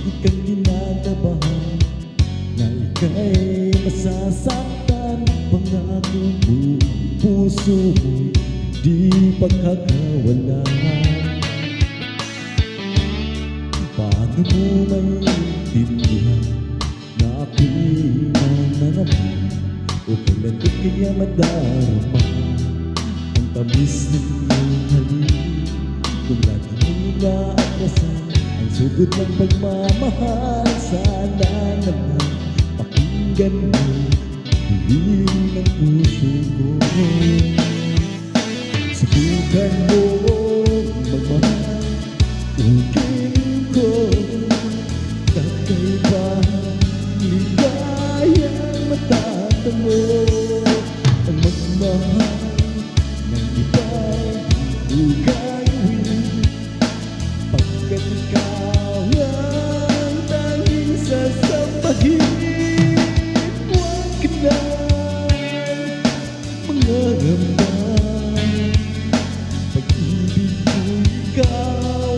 Lagi kang kinakabahan na ika'y masasaktan. Pangako mo ang puso mo'y di pagkakawalan. Paano mo maintindihan na ako'y nananamin? O kailan ko kaya madarama ang tamis ng iyong halik? Kung lagi mo inaatrasan ang sugod ng pagmamahal, sana naman pakinggan mo hiling ng puso ko. Subukan mo magmahal, ulitin ko kakaibang ligayang matatamo. Ang magmahal ng iba'y di gagawin, pagkat ikaw ang tanging sasambahin. Huwag ka na mangangamba, pag-ibig ko ikaw,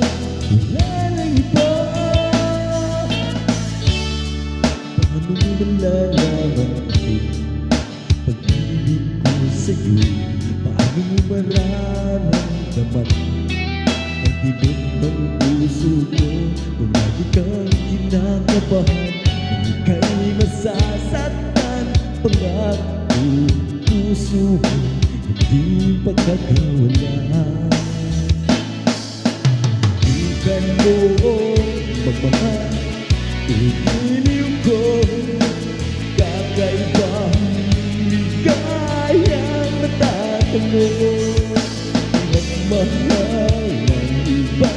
wala nang iba. Paano mo malalaman pag-ibig ko sa'yo? Paano mo mararamdaman ang tibok ng puso ko? Kung lagi kang kinakabahan na ika'y masasaktan. Pangako puso mo hindi pagkakawalan. Subukan mo magmahal, igiliw ko kakaibang ligayang matatamo. Magmahal ng iba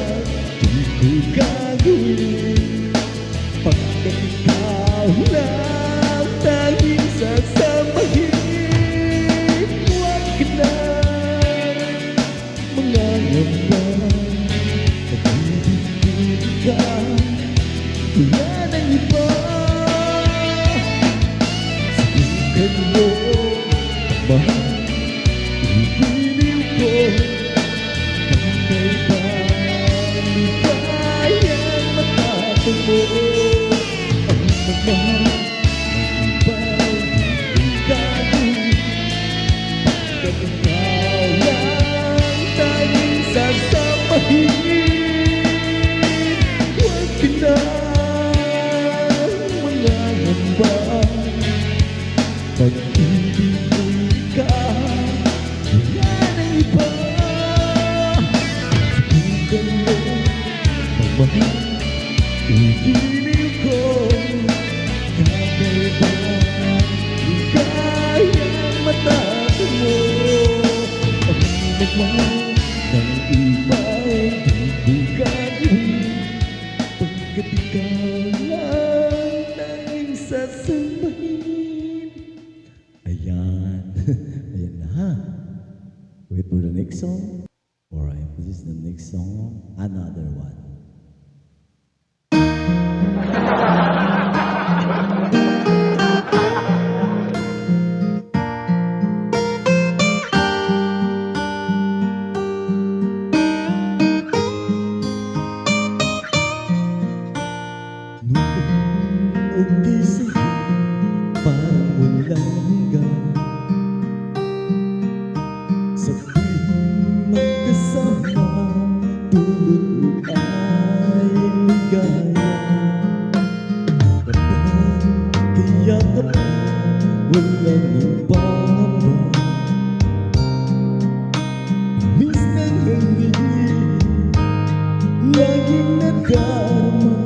di ko gagawin, pagkat ikaw lang tanging sasamahin. Huwag ka na mangangamba, pag-ibig ko ikaw, wala nang iba. Subukan mo magmahal, igiliw ko kakaibang ligayang matatamo. Ang magmahal ng iba'y di gagawin, pagkat ikaw lang tanging sasamahin. Huwag ka na mangangamba, pag-ibig ko ikaw, wala nang iba. Subukan mo magmahal, igiliw ko kakaibang ligayang matatamo. Ang magmahal ng iba'y di ko gagawin, pagkat ikaw lang tanging sasambahin. Ayan. Ayan na ha. Wait for the next song. Alright, this is the next song. Another one. Okay sa'yo, parang walang hanggan. Sa tuwing magkasama, dulot mo ay ligaya. Kapag kayakap mo, walang nang pangamba. Miss ng hangin, laging nadarama.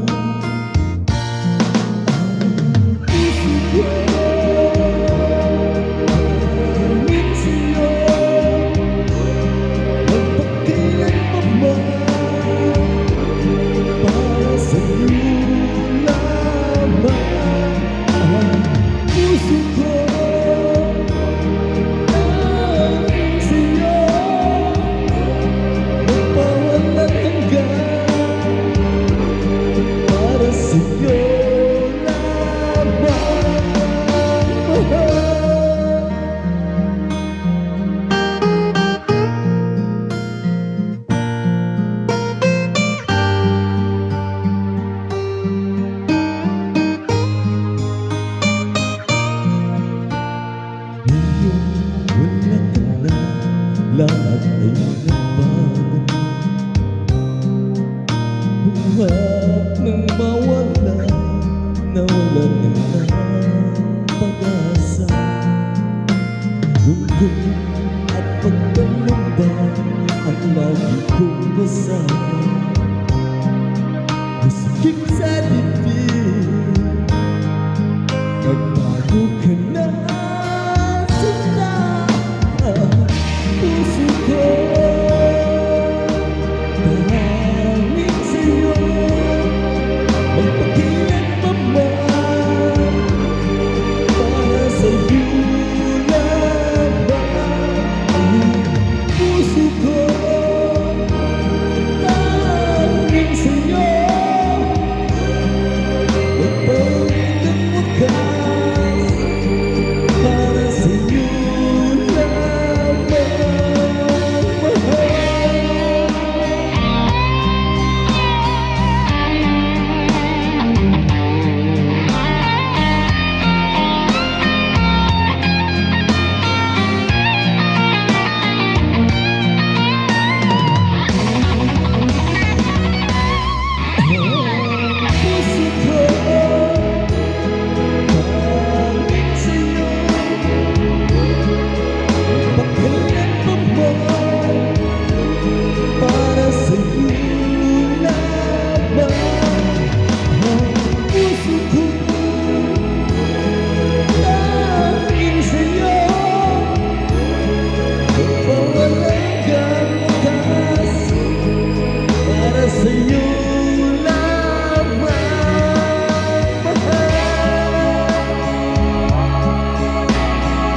tulad ng pag-asa. Lungkot at pagkalamba ang lagi kong kasama. Masikip sa dibdib, nagbago ka na sinta. Puso ko tanging sa'yo, magpakilan pa man, para sa'yo lamang. Ang puso ko tanging sa'yo, magpagdang wakas, para sa'yo lamang, mahal. Puso ko tanging sa'yo, magpakilan pa man, para sa'yo lamang. Ang puso ko tanging sa'yo, magpawalagang wakas, para sa'yo lamang, mahal.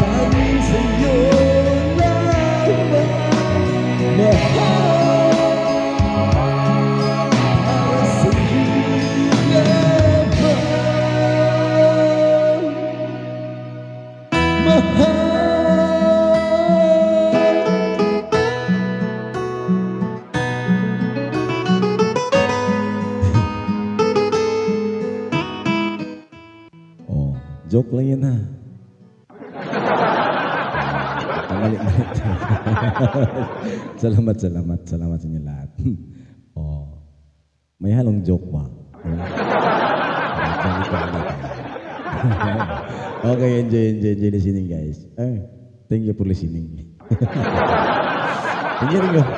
Tanging sa'yo lamang, mahal. Para sa'yo lamang, mahal. Oh, joke lang yan ha. Mali-mali. Salamat sa inyo lahat. Oh, may halong joke ba? Diba? Jolly pa ulit. Okay, enjoy listening guys. Thank you for listening. Thank you.